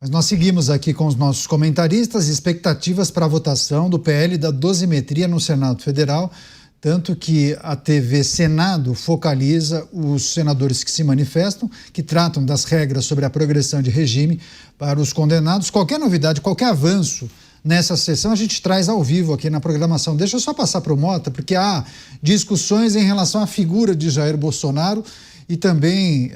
Mas nós seguimos aqui com os nossos comentaristas, expectativas para a votação do PL da dosimetria no Senado Federal, tanto que a TV Senado focaliza os senadores que se manifestam, que tratam das regras sobre a progressão de regime para os condenados. Qualquer novidade, qualquer avanço nessa sessão a gente traz ao vivo aqui na programação. Deixa eu só passar para o Mota, porque há discussões em relação à figura de Jair Bolsonaro e também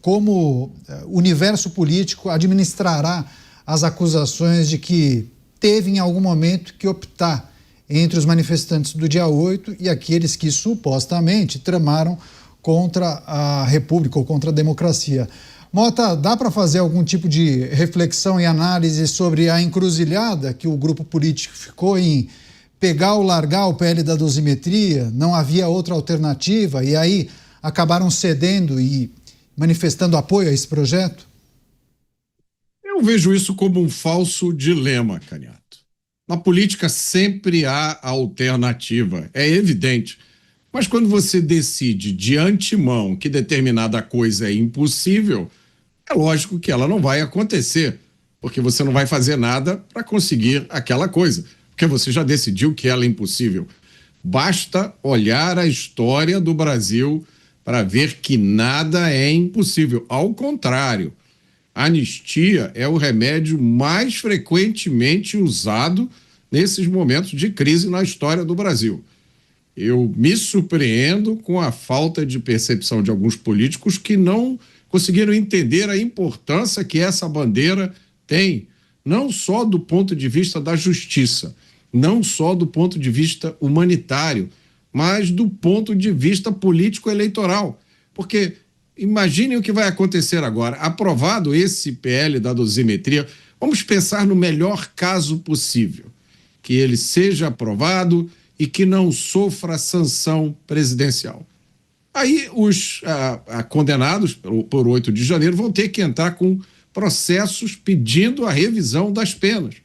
como o universo político administrará as acusações de que teve em algum momento que optar entre os manifestantes do dia 8 e aqueles que supostamente tramaram contra a República ou contra a democracia. Mota, dá para fazer algum tipo de reflexão e análise sobre a encruzilhada que o grupo político ficou em pegar ou largar o PL da dosimetria? Não havia outra alternativa e aí acabaram cedendo e manifestando apoio a esse projeto? Eu vejo isso como um falso dilema, Canhato. Na política sempre há alternativa, é evidente. Mas quando você decide de antemão que determinada coisa é impossível, é lógico que ela não vai acontecer, porque você não vai fazer nada para conseguir aquela coisa, porque você já decidiu que ela é impossível. Basta olhar a história do Brasil para ver que nada é impossível. Ao contrário, a anistia é o remédio mais frequentemente usado nesses momentos de crise na história do Brasil. Eu me surpreendo com a falta de percepção de alguns políticos que não conseguiram entender a importância que essa bandeira tem, não só do ponto de vista da justiça, não só do ponto de vista humanitário, mas do ponto de vista político-eleitoral. Porque imaginem o que vai acontecer agora. Aprovado esse PL da dosimetria, vamos pensar no melhor caso possível, que ele seja aprovado e que não sofra sanção presidencial. Aí os condenados por 8 de janeiro vão ter que entrar com processos pedindo a revisão das penas.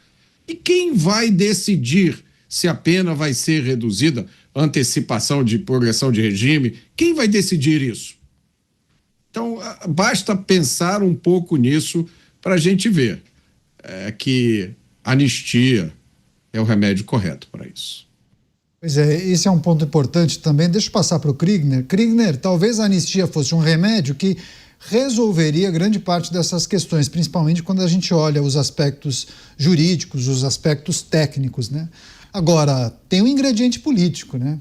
E quem vai decidir se a pena vai ser reduzida, antecipação de progressão de regime? Quem vai decidir isso? Então, basta pensar um pouco nisso para a gente ver que anistia é o remédio correto para isso. Pois é, esse é um ponto importante também. Deixa eu passar para o Kriegner. Kriegner, talvez a anistia fosse um remédio que resolveria grande parte dessas questões, principalmente quando a gente olha os aspectos jurídicos, os aspectos técnicos, né? Agora, tem um ingrediente político, né?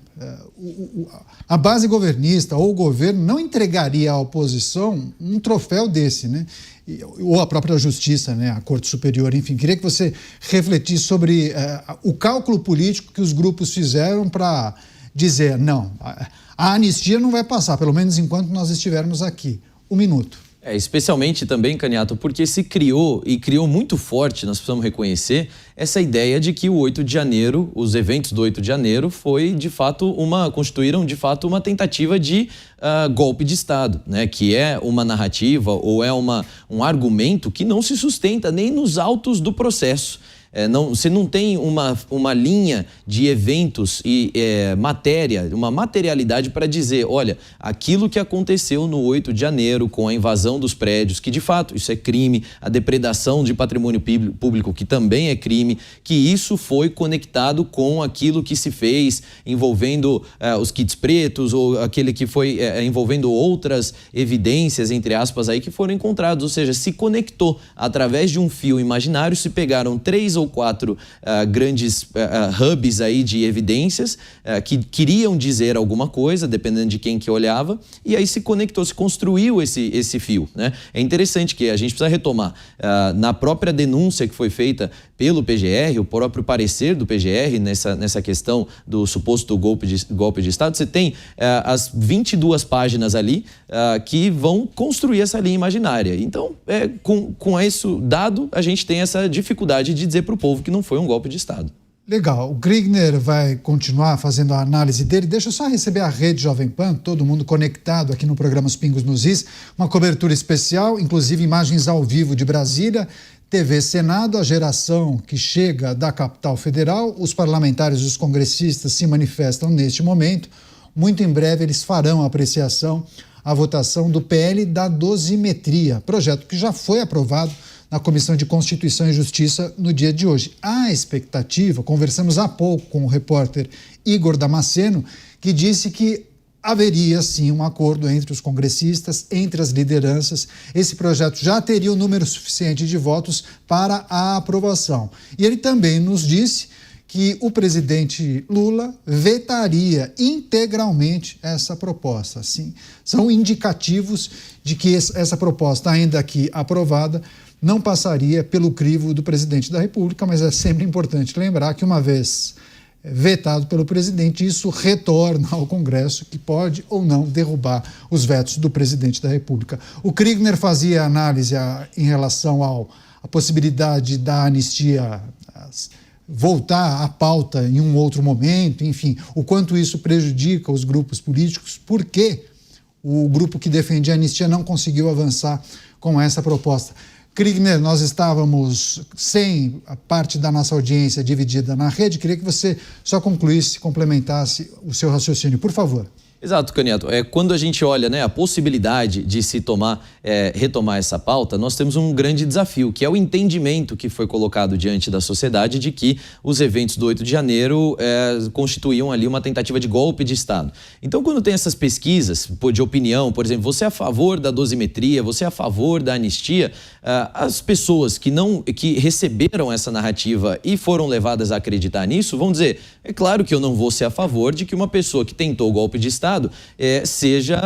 A base governista ou o governo não entregaria à oposição um troféu desse, né? Ou a própria justiça, né? A Corte Superior, enfim. Queria que você refletisse sobre o cálculo político que os grupos fizeram para dizer, não, a anistia não vai passar, pelo menos enquanto nós estivermos aqui. 1 minuto. Especialmente também, Canhato, porque se criou, e criou muito forte, nós precisamos reconhecer, essa ideia de que o 8 de janeiro, os eventos do 8 de janeiro, constituíram de fato uma tentativa de golpe de Estado, né? Que é uma narrativa ou é um argumento que não se sustenta nem nos autos do processo. Você não tem uma linha de eventos e uma materialidade para dizer, olha, aquilo que aconteceu no 8 de janeiro com a invasão dos prédios, que de fato isso é crime, a depredação de patrimônio público, que também é crime, que isso foi conectado com aquilo que se fez envolvendo os kits pretos ou aquele que foi envolvendo outras evidências, entre aspas, aí que foram encontrados, ou seja, se conectou através de um fio imaginário, se pegaram 3 ou 4 grandes hubs aí de evidências que queriam dizer alguma coisa, dependendo de quem que olhava, e aí se conectou, se construiu esse fio, né? É interessante que a gente precisa retomar na própria denúncia que foi feita pelo PGR, o próprio parecer do PGR nessa questão do suposto golpe de Estado, você tem as 22 páginas ali que vão construir essa linha imaginária. Então, com isso dado, a gente tem essa dificuldade de dizer para o povo que não foi um golpe de Estado. Legal. O Kriegner vai continuar fazendo a análise dele. Deixa eu só receber a Rede Jovem Pan, todo mundo conectado aqui no programa Os Pingos nos Is. Uma cobertura especial, inclusive imagens ao vivo de Brasília. TV Senado, a geração que chega da capital federal. Os parlamentares e os congressistas se manifestam neste momento. Muito em breve eles farão a apreciação, a votação do PL da dosimetria, projeto que já foi aprovado na Comissão de Constituição e Justiça no dia de hoje. Há expectativa, conversamos há pouco com o repórter Igor Damasceno, que disse que haveria sim um acordo entre os congressistas, entre as lideranças. Esse projeto já teria o número suficiente de votos para a aprovação. E ele também nos disse que o presidente Lula vetaria integralmente essa proposta. Sim, são indicativos de que essa proposta, ainda que aprovada, não passaria pelo crivo do presidente da República, mas é sempre importante lembrar que, uma vez vetado pelo presidente, isso retorna ao Congresso, que pode ou não derrubar os vetos do presidente da República. O Kriegner fazia análise em relação à possibilidade da anistia voltar à pauta em um outro momento, enfim, o quanto isso prejudica os grupos políticos, porque o grupo que defendia a anistia não conseguiu avançar com essa proposta. Kriegner, nós estávamos sem a parte da nossa audiência dividida na rede. Queria que você só concluísse, complementasse o seu raciocínio, por favor. Exato, Caniato. Quando a gente olha, né, a possibilidade de se retomar essa pauta, nós temos um grande desafio, que é o entendimento que foi colocado diante da sociedade de que os eventos do 8 de janeiro constituíam ali uma tentativa de golpe de Estado. Então, quando tem essas pesquisas de opinião, por exemplo, você é a favor da dosimetria, você é a favor da anistia, as pessoas que receberam essa narrativa e foram levadas a acreditar nisso vão dizer, é claro que eu não vou ser a favor de que uma pessoa que tentou o golpe de Estado seja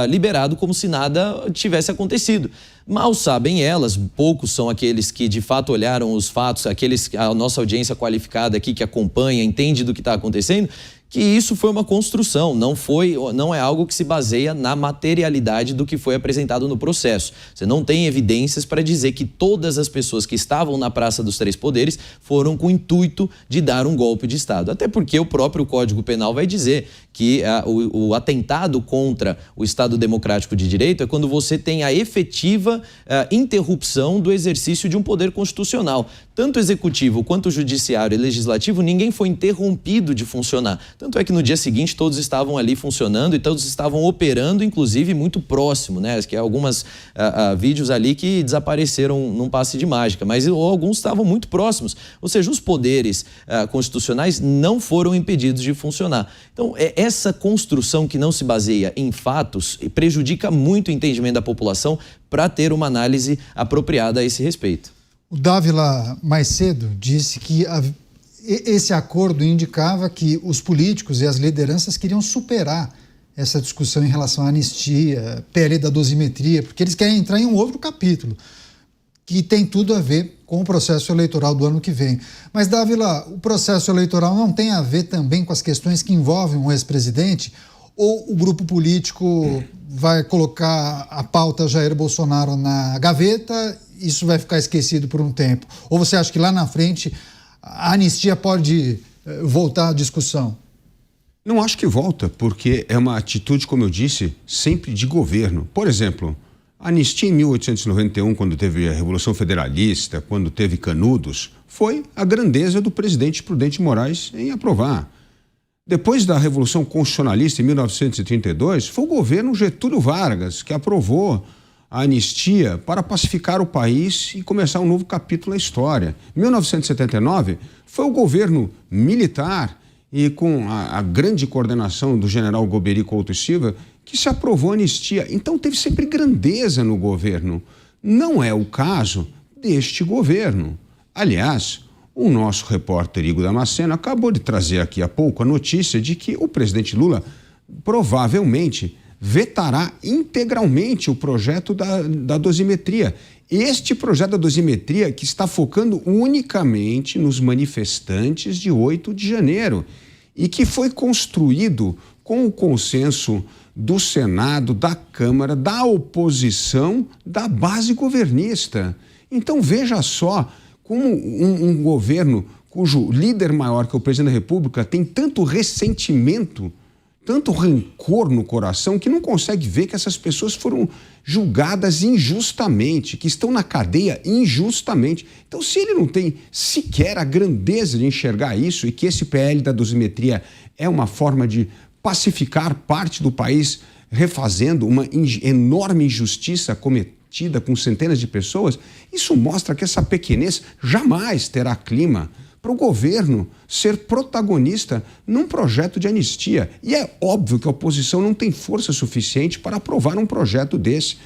liberado como se nada tivesse acontecido. Mal sabem elas, poucos são aqueles que de fato olharam os fatos, a nossa audiência qualificada aqui que acompanha, entende do que está acontecendo, que isso foi uma construção, não é algo que se baseia na materialidade do que foi apresentado no processo. Você não tem evidências para dizer que todas as pessoas que estavam na Praça dos Três Poderes foram com o intuito de dar um golpe de Estado. Até porque o próprio Código Penal vai dizer que o atentado contra o Estado Democrático de Direito é quando você tem a efetiva interrupção do exercício de um poder constitucional. Tanto o executivo quanto o judiciário e legislativo, ninguém foi interrompido de funcionar. Tanto é que no dia seguinte todos estavam ali funcionando e todos estavam operando, inclusive muito próximo, né? Que algumas vídeos ali que desapareceram num passe de mágica, mas alguns estavam muito próximos. Ou seja, os poderes constitucionais não foram impedidos de funcionar. Então, essa construção que não se baseia em fatos prejudica muito o entendimento da população para ter uma análise apropriada a esse respeito. O Dávila, mais cedo, disse que esse acordo indicava que os políticos e as lideranças queriam superar essa discussão em relação à anistia, PL da dosimetria, porque eles querem entrar em um outro capítulo, que tem tudo a ver com o processo eleitoral do ano que vem. Mas, Dávila, o processo eleitoral não tem a ver também com as questões que envolvem um ex-presidente? Ou o grupo político vai colocar a pauta Jair Bolsonaro na gaveta, isso vai ficar esquecido por um tempo? Ou você acha que lá na frente a anistia pode voltar à discussão? Não acho que volta, porque é uma atitude, como eu disse, sempre de governo. Por exemplo, a anistia em 1891, quando teve a Revolução Federalista, quando teve Canudos, foi a grandeza do presidente Prudente Moraes em aprovar. Depois da Revolução Constitucionalista, em 1932, foi o governo Getúlio Vargas que aprovou a anistia para pacificar o país e começar um novo capítulo na história. Em 1979, foi o governo militar e com a grande coordenação do general Golbery Couto e Silva que se aprovou a anistia. Então teve sempre grandeza no governo. Não é o caso deste governo. Aliás, o nosso repórter Igor Damasceno acabou de trazer aqui há pouco a notícia de que o presidente Lula provavelmente vetará integralmente o projeto da dosimetria. Este projeto da dosimetria que está focando unicamente nos manifestantes de 8 de janeiro e que foi construído com o consenso do Senado, da Câmara, da oposição, da base governista. Então veja só como um governo cujo líder maior, que é o presidente da República, tem tanto ressentimento, tanto rancor no coração, que não consegue ver que essas pessoas foram julgadas injustamente, que estão na cadeia injustamente. Então, se ele não tem sequer a grandeza de enxergar isso e que esse PL da dosimetria é uma forma de pacificar parte do país, refazendo uma enorme injustiça debatida com centenas de pessoas, isso mostra que essa pequenez jamais terá clima para o governo ser protagonista num projeto de anistia. E é óbvio que a oposição não tem força suficiente para aprovar um projeto desse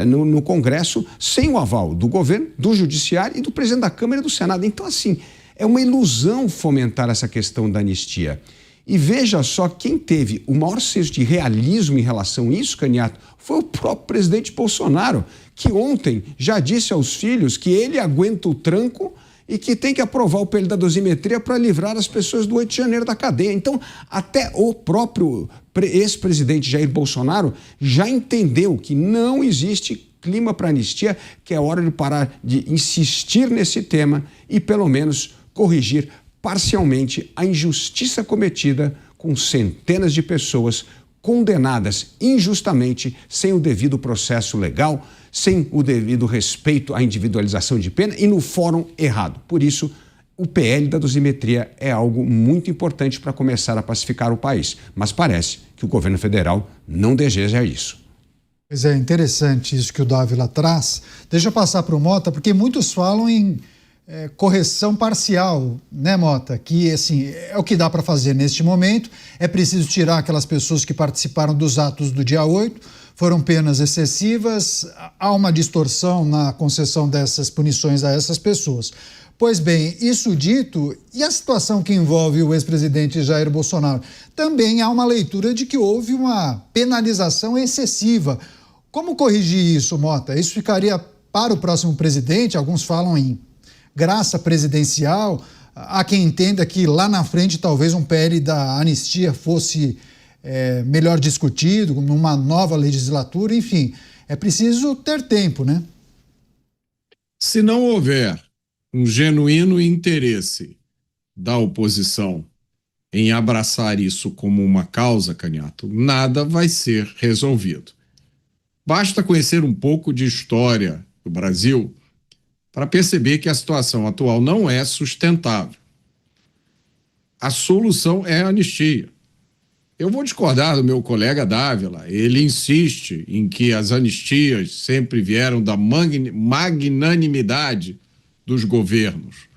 no Congresso sem o aval do governo, do Judiciário e do presidente da Câmara e do Senado. Então, assim, é uma ilusão fomentar essa questão da anistia. E veja só, quem teve o maior senso de realismo em relação a isso, Caniato, foi o próprio presidente Bolsonaro, que ontem já disse aos filhos que ele aguenta o tranco e que tem que aprovar o PL da dosimetria para livrar as pessoas do 8 de janeiro da cadeia. Então, até o próprio ex-presidente Jair Bolsonaro já entendeu que não existe clima para anistia, que é hora de parar de insistir nesse tema e, pelo menos, corrigir parcialmente a injustiça cometida com centenas de pessoas condenadas injustamente, sem o devido processo legal, sem o devido respeito à individualização de pena e no fórum errado. Por isso, o PL da dosimetria é algo muito importante para começar a pacificar o país. Mas parece que o governo federal não deseja isso. Pois é, interessante isso que o Dávila traz. Deixa eu passar para o Mota, porque muitos falam em correção parcial, né, Mota? Que, assim, é o que dá para fazer neste momento. É preciso tirar aquelas pessoas que participaram dos atos do dia 8, foram penas excessivas, há uma distorção na concessão dessas punições a essas pessoas. Pois bem, isso dito, e a situação que envolve o ex-presidente Jair Bolsonaro? Também há uma leitura de que houve uma penalização excessiva. Como corrigir isso, Mota? Isso ficaria para o próximo presidente? Alguns falam em graça presidencial. Há quem entenda que lá na frente talvez um PL da anistia fosse melhor discutido, numa nova legislatura, enfim. É preciso ter tempo, né? Se não houver um genuíno interesse da oposição em abraçar isso como uma causa, Caniato, nada vai ser resolvido. Basta conhecer um pouco de história do Brasil para perceber que a situação atual não é sustentável. A solução é a anistia. Eu vou discordar do meu colega Dávila. Ele insiste em que as anistias sempre vieram da magnanimidade dos governos.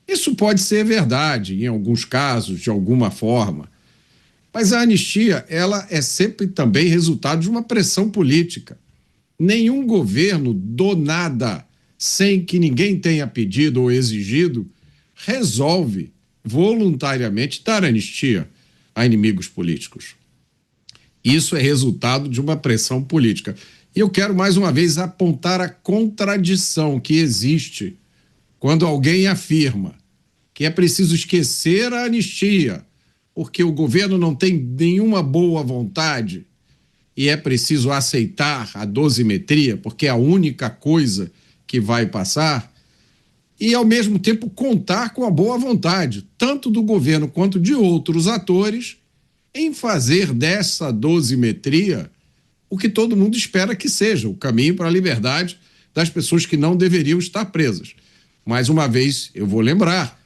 Isso pode ser verdade, em alguns casos, de alguma forma. Mas a anistia, ela é sempre também resultado de uma pressão política. Nenhum governo do nada, sem que ninguém tenha pedido ou exigido, resolve voluntariamente dar anistia a inimigos políticos. Isso é resultado de uma pressão política. E eu quero mais uma vez apontar a contradição que existe quando alguém afirma que é preciso esquecer a anistia porque o governo não tem nenhuma boa vontade e é preciso aceitar a dosimetria porque é a única coisa que vai passar, e ao mesmo tempo contar com a boa vontade, tanto do governo quanto de outros atores, em fazer dessa dosimetria o que todo mundo espera que seja, o caminho para a liberdade das pessoas que não deveriam estar presas. Mais uma vez, eu vou lembrar,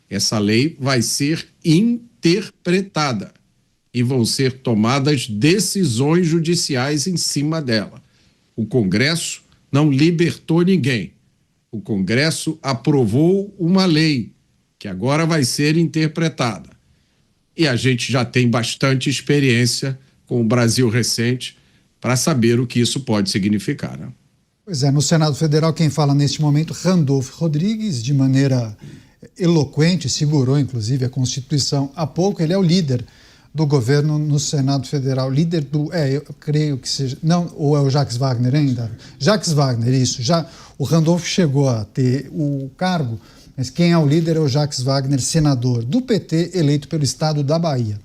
essa lei vai ser interpretada e vão ser tomadas decisões judiciais em cima dela. O Congresso não libertou ninguém. O Congresso aprovou uma lei que agora vai ser interpretada. E a gente já tem bastante experiência com o Brasil recente para saber o que isso pode significar, né? Pois é, no Senado Federal quem fala neste momento, Randolfo Rodrigues, de maneira eloquente, segurou inclusive a Constituição há pouco. Ele é o líder do governo no Senado Federal, líder do, eu creio que seja, não, ou é o Jacques Wagner ainda? Jacques Wagner, isso, já o Randolfo chegou a ter o cargo, mas quem é o líder é o Jacques Wagner, senador do PT, eleito pelo estado da Bahia.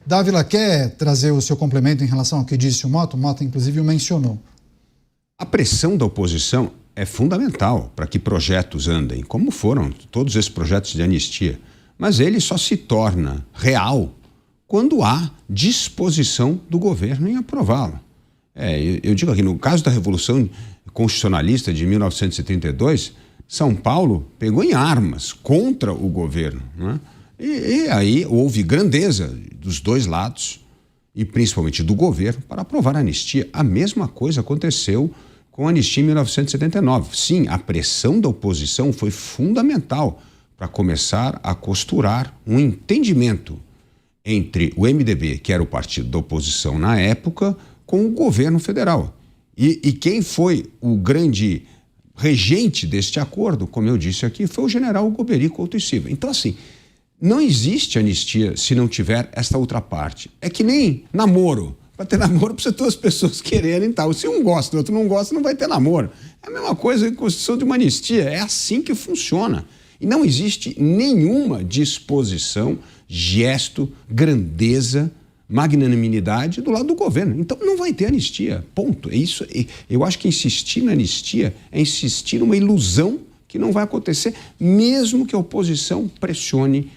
Dávila, quer trazer o seu complemento em relação ao que disse o Mota? O Mota, inclusive, o mencionou. A pressão da oposição é fundamental para que projetos andem, como foram todos esses projetos de anistia, mas ele só se torna real quando há disposição do governo em aprová-lo. Eu digo aqui, no caso da Revolução Constitucionalista de 1932, São Paulo pegou em armas contra o governo, né? E aí houve grandeza dos dois lados, e principalmente do governo, para aprovar a anistia. A mesma coisa aconteceu com a anistia em 1979. Sim, a pressão da oposição foi fundamental para começar a costurar um entendimento entre o MDB, que era o partido da oposição na época, com o governo federal. E quem foi o grande regente deste acordo, como eu disse aqui, foi o general Golbery Couto e Silva. Então, assim, não existe anistia se não tiver esta outra parte. É que nem namoro. Para ter namoro, precisa duas pessoas quererem tal. Se um gosta e o outro não gosta, não vai ter namoro. É a mesma coisa que a Constituição de uma anistia. É assim que funciona. E não existe nenhuma disposição, gesto, grandeza, magnanimidade do lado do governo. Então não vai ter anistia, ponto. É isso. Eu acho que insistir na anistia é insistir numa ilusão que não vai acontecer, mesmo que a oposição pressione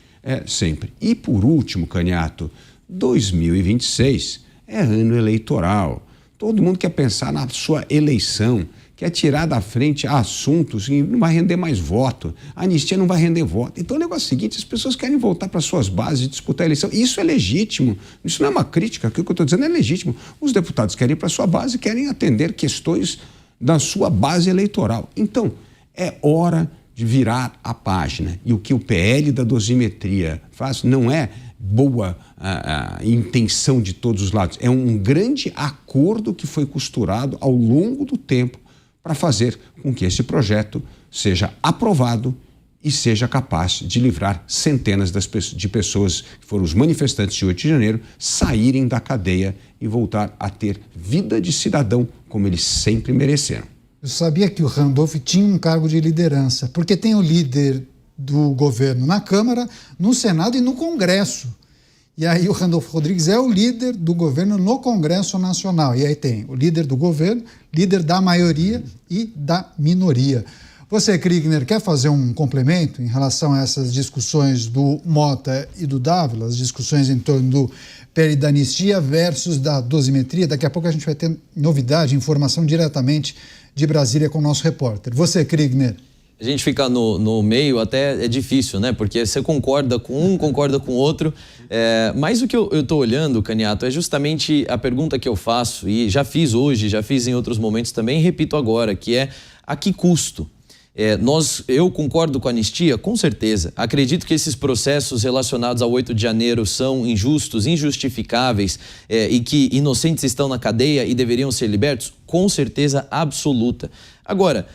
sempre. E por último, Caniato, 2026 é ano eleitoral. Todo mundo quer pensar na sua eleição, quer tirar da frente assuntos que não vai render mais voto. A anistia não vai render voto. Então o negócio é o seguinte, as pessoas querem voltar para suas bases e disputar a eleição. Isso é legítimo. Isso não é uma crítica, aquilo que eu estou dizendo é legítimo. Os deputados querem ir para sua base e querem atender questões da sua base eleitoral. Então, é hora de virar a página. E o que o PL da dosimetria faz não é boa intenção de todos os lados. É um grande acordo que foi costurado ao longo do tempo para fazer com que esse projeto seja aprovado e seja capaz de livrar centenas de pessoas que foram os manifestantes de 8 de janeiro saírem da cadeia e voltar a ter vida de cidadão como eles sempre mereceram. Eu sabia que o Randolph tinha um cargo de liderança, porque tem o líder do governo na Câmara, no Senado e no Congresso. E aí o Randolph Rodrigues é o líder do governo no Congresso Nacional. E aí tem o líder do governo, líder da maioria e da minoria. Você, Kriegner, quer fazer um complemento em relação a essas discussões do Mota e do Dávila, as discussões em torno do PL da anistia versus da dosimetria? Daqui a pouco a gente vai ter novidade, informação diretamente de Brasília com o nosso repórter. Você, Kriegner. A gente fica no meio até é difícil, né? Porque você concorda com um, concorda com o outro. Mas o que eu estou olhando, Caniato, é justamente a pergunta que eu faço, e já fiz hoje, já fiz em outros momentos também, e repito agora, que é a que custo? Eu concordo com a anistia, com certeza. Acredito que esses processos relacionados ao 8 de janeiro são injustos, injustificáveis e que inocentes estão na cadeia e deveriam ser libertos, com certeza absoluta. Agora,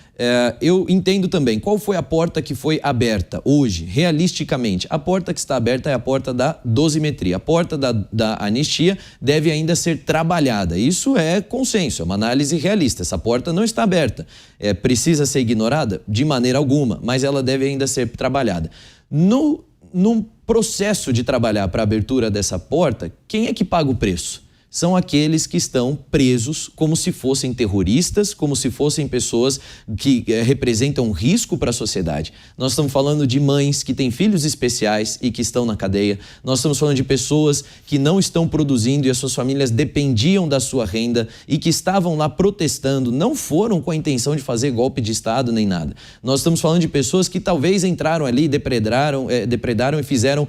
eu entendo também qual foi a porta que foi aberta hoje, realisticamente. A porta que está aberta é a porta da dosimetria. A porta da anistia deve ainda ser trabalhada. Isso é consenso, é uma análise realista. Essa porta não está aberta. Precisa ser ignorada? De maneira alguma, mas ela deve ainda ser trabalhada. No processo de trabalhar para a abertura dessa porta, quem é que paga o preço? São aqueles que estão presos como se fossem terroristas, como se fossem pessoas que representam risco para a sociedade. Nós estamos falando de mães que têm filhos especiais e que estão na cadeia. Nós estamos falando de pessoas que não estão produzindo e as suas famílias dependiam da sua renda e que estavam lá protestando, não foram com a intenção de fazer golpe de Estado nem nada. Nós estamos falando de pessoas que talvez entraram ali, depredaram e fizeram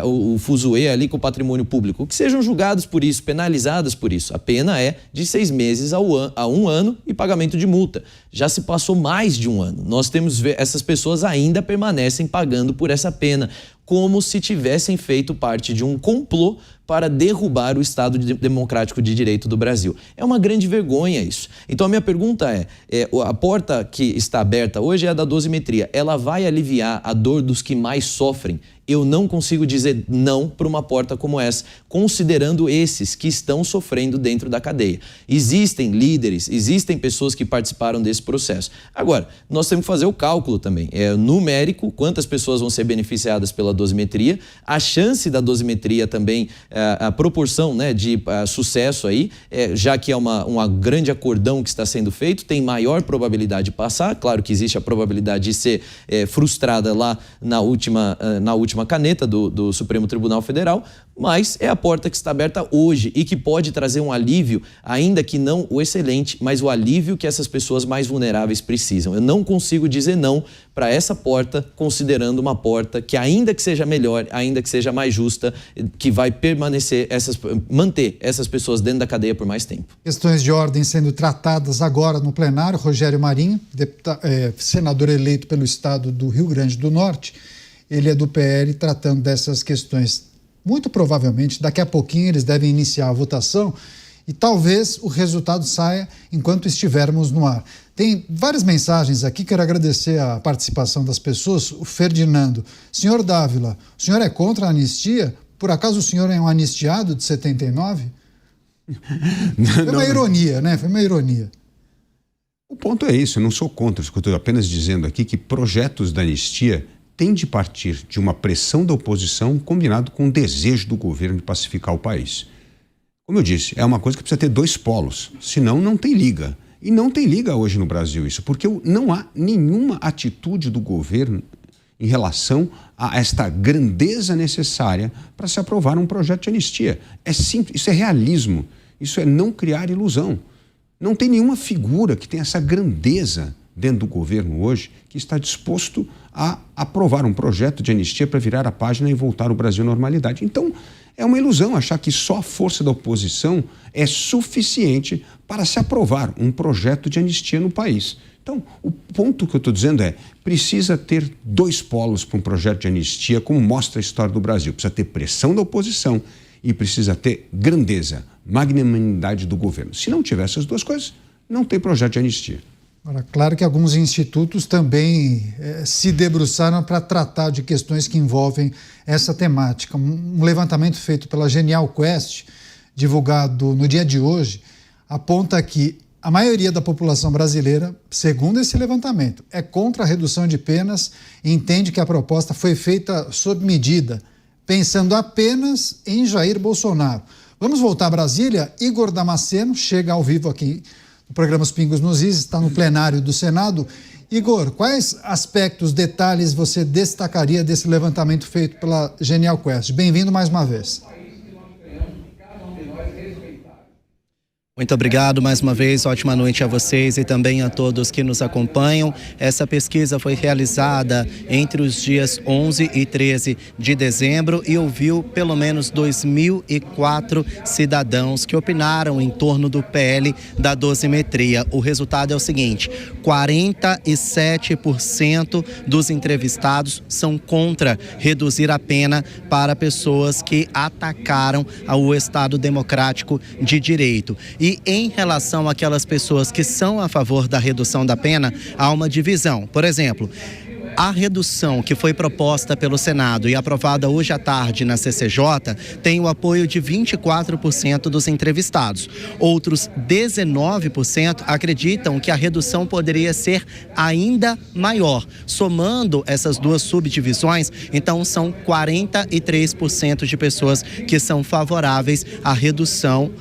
o fuzuê ali com o patrimônio público, que sejam julgados por isso, penalizadas por isso. A pena é de 6 meses a 1 ano e pagamento de multa. Já se passou mais de 1 ano. Nós temos essas pessoas ainda permanecem pagando por essa pena, como se tivessem feito parte de um complô para derrubar o Estado Democrático de Direito do Brasil. É uma grande vergonha isso. Então a minha pergunta a porta que está aberta hoje é a da dosimetria. Ela vai aliviar a dor dos que mais sofrem? Eu não consigo dizer não para uma porta como essa, considerando esses que estão sofrendo dentro da cadeia. Existem líderes, existem pessoas que participaram desse processo. Agora, nós temos que fazer o cálculo também. Numérico, quantas pessoas vão ser beneficiadas pela dosimetria, a chance da dosimetria também, a proporção, né, de sucesso aí, já que é uma grande acordão que está sendo feito, tem maior probabilidade de passar. Claro que existe a probabilidade de ser frustrada lá na última caneta do Supremo Tribunal Federal, mas é a porta que está aberta hoje e que pode trazer um alívio, ainda que não o excelente, mas o alívio que essas pessoas mais vulneráveis precisam. Eu não consigo dizer não para essa porta, considerando uma porta que, ainda que seja melhor, ainda que seja mais justa, que vai manter essas pessoas dentro da cadeia por mais tempo. Questões de ordem sendo tratadas agora no plenário. Rogério Marinho, senador eleito pelo estado do Rio Grande do Norte, ele é do PL, tratando dessas questões. Muito provavelmente, daqui a pouquinho, eles devem iniciar a votação e talvez o resultado saia enquanto estivermos no ar. Tem várias mensagens aqui, quero agradecer a participação das pessoas. O Ferdinando: senhor Dávila, o senhor é contra a anistia? Por acaso o senhor é um anistiado de 79? Foi uma ironia, né? Foi uma ironia. O ponto é isso, eu não sou contra, estou apenas dizendo aqui que projetos da anistia tem de partir de uma pressão da oposição combinado com o desejo do governo de pacificar o país. Como eu disse, é uma coisa que precisa ter dois polos, senão não tem liga. E não tem liga hoje no Brasil isso, porque não há nenhuma atitude do governo em relação a esta grandeza necessária para se aprovar um projeto de anistia. É simples, isso é realismo, isso é não criar ilusão. Não tem nenhuma figura que tenha essa grandeza dentro do governo hoje que está disposto a aprovar um projeto de anistia para virar a página e voltar o Brasil à normalidade. Então, é uma ilusão achar que só a força da oposição é suficiente para se aprovar um projeto de anistia no país. Então, o ponto que eu estou dizendo é, precisa ter dois polos para um projeto de anistia, como mostra a história do Brasil. Precisa ter pressão da oposição e precisa ter grandeza, magnanimidade do governo. Se não tiver essas duas coisas, não tem projeto de anistia. Agora, claro que alguns institutos também se debruçaram para tratar de questões que envolvem essa temática. Um levantamento feito pela Genial Quest, divulgado no dia de hoje, aponta que a maioria da população brasileira, segundo esse levantamento, é contra a redução de penas e entende que a proposta foi feita sob medida, pensando apenas em Jair Bolsonaro. Vamos voltar a Brasília. Igor Damasceno chega ao vivo aqui o programa Os Pingos nos Is, está no plenário do Senado. Igor, quais aspectos, detalhes você destacaria desse levantamento feito pela Genial Quest? Bem-vindo mais uma vez. Muito obrigado mais uma vez, ótima noite a vocês e também a todos que nos acompanham. Essa pesquisa foi realizada entre os dias 11 e 13 de dezembro e ouviu pelo menos 2.004 cidadãos que opinaram em torno do PL da dosimetria. O resultado é o seguinte: 47% dos entrevistados são contra reduzir a pena para pessoas que atacaram o Estado Democrático de Direito. E em relação àquelas pessoas que são a favor da redução da pena, há uma divisão. Por exemplo, a redução que foi proposta pelo Senado e aprovada hoje à tarde na CCJ tem o apoio de 24% dos entrevistados. Outros 19% acreditam que a redução poderia ser ainda maior. Somando essas duas subdivisões, então são 43% de pessoas que são favoráveis à redução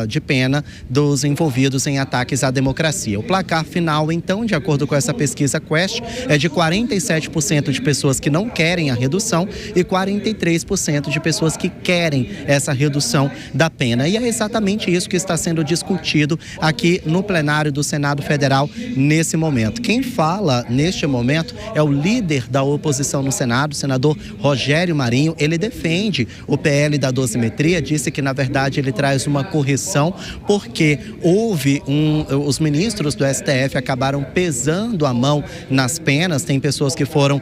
de pena dos envolvidos em ataques à democracia. O placar final, então, de acordo com essa pesquisa Quest, é de 47% de pessoas que não querem a redução e 43% de pessoas que querem essa redução da pena. E é exatamente isso que está sendo discutido aqui no plenário do Senado Federal nesse momento. Quem fala neste momento é o líder da oposição no Senado, o senador Rogério Marinho. Ele defende o PL da dosimetria, disse que na verdade ele traz uma correção porque os ministros do STF acabaram pesando a mão nas penas. Tem pessoas que foram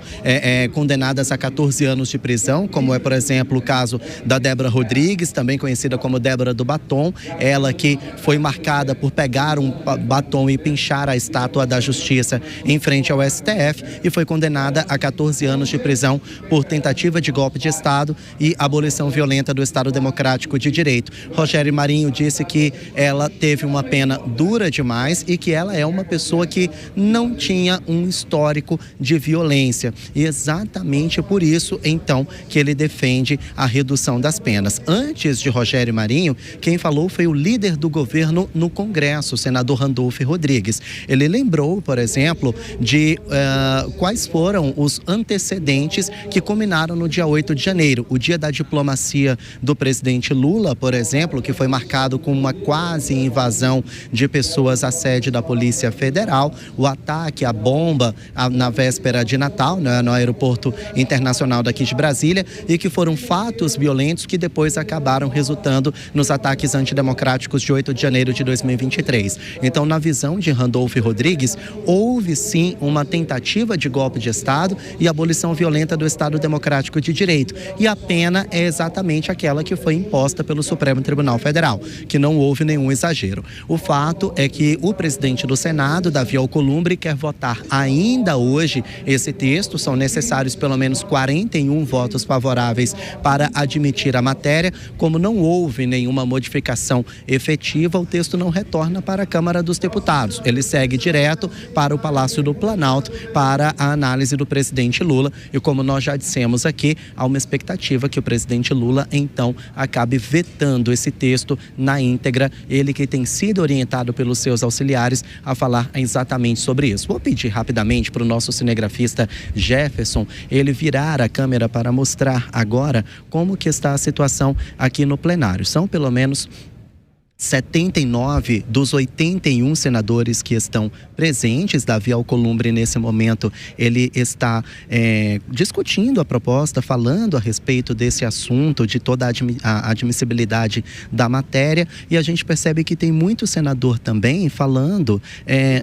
condenadas a 14 anos de prisão, como é, por exemplo, o caso da Débora Rodrigues, também conhecida como Débora do Batom, ela que foi marcada por pegar um batom e pinchar a estátua da Justiça em frente ao STF e foi condenada a 14 anos de prisão por tentativa de golpe de Estado e abolição violenta do Estado Democrático de Direito. Rogério Marinho disse que ela teve uma pena dura demais e que ela é uma pessoa que não tinha um um histórico de violência. E exatamente por isso, então, que ele defende a redução das penas. Antes de Rogério Marinho, quem falou foi o líder do governo no Congresso, o senador Randolfo Rodrigues. Ele lembrou, por exemplo, de quais foram os antecedentes que culminaram no dia 8 de janeiro, o dia da diplomacia do presidente Lula, por exemplo, que foi marcado com uma quase invasão de pessoas à sede da Polícia Federal, o ataque à bomba na véspera de Natal, né, no aeroporto internacional daqui de Brasília, e que foram fatos violentos que depois acabaram resultando nos ataques antidemocráticos de 8 de janeiro de 2023. Então, na visão de Randolfo Rodrigues, houve sim uma tentativa de golpe de Estado e abolição violenta do Estado Democrático de Direito. E a pena é exatamente aquela que foi imposta pelo Supremo Tribunal Federal, que não houve nenhum exagero. O fato é que o presidente do Senado, Davi Alcolumbre, quer votar ainda hoje esse texto. São necessários pelo menos 41 votos favoráveis para admitir a matéria. Como não houve nenhuma modificação efetiva, o texto não retorna para a Câmara dos Deputados. Ele segue direto para o Palácio do Planalto para a análise do presidente Lula. E como nós já dissemos aqui, há uma expectativa que o presidente Lula, então, acabe vetando esse texto na íntegra. Ele que tem sido orientado pelos seus auxiliares a falar exatamente sobre isso. Vou pedir rapidamente para o nosso cinegrafista Jefferson, ele virar a câmera para mostrar agora como que está a situação aqui no plenário. São pelo menos 79 dos 81 senadores que estão presentes. Davi Alcolumbre, nesse momento, ele está discutindo a proposta, falando a respeito desse assunto, de toda a admissibilidade da matéria, e a gente percebe que tem muito senador também falando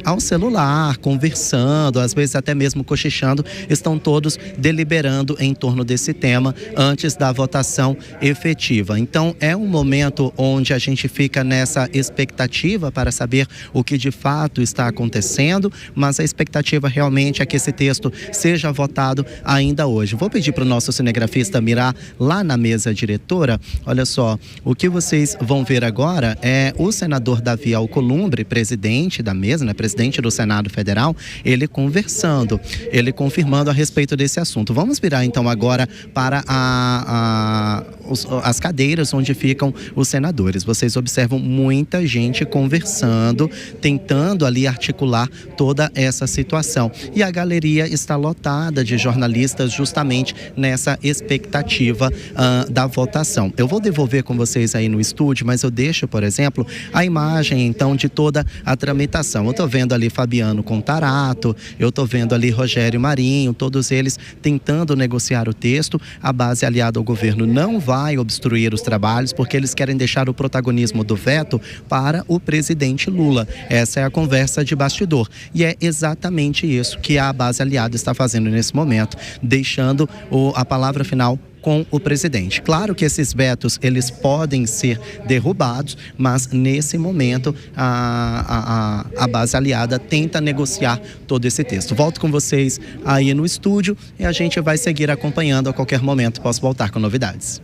ao celular, conversando, às vezes até mesmo cochichando. Estão todos deliberando em torno desse tema antes da votação efetiva. Então, é um momento onde a gente fica nessa expectativa para saber o que de fato está acontecendo, mas a expectativa realmente é que esse texto seja votado ainda hoje. Vou pedir para o nosso cinegrafista mirar lá na mesa diretora. Olha só, o que vocês vão ver agora é o senador Davi Alcolumbre, presidente da mesa, né, presidente do Senado Federal, ele conversando, ele confirmando a respeito desse assunto. Vamos virar então agora para as cadeiras onde ficam os senadores. Vocês observam muita gente conversando, tentando ali articular toda essa situação. E a galeria está lotada de jornalistas justamente nessa expectativa da votação. Eu vou devolver com vocês aí no estúdio, mas eu deixo, por exemplo, a imagem então de toda a tramitação. Eu estou vendo ali Fabiano Contarato, eu estou vendo ali Rogério Marinho, todos eles tentando negociar o texto. A base aliada ao governo não vai obstruir os trabalhos, porque eles querem deixar o protagonismo do veto para o presidente Lula. Essa é a conversa de bastidor. E é exatamente isso que a base aliada está fazendo nesse momento, deixando a palavra final com o presidente. Claro que esses vetos, eles podem ser derrubados, mas nesse momento a base aliada tenta negociar todo esse texto. Volto com vocês aí no estúdio e a gente vai seguir acompanhando. A qualquer momento posso voltar com novidades.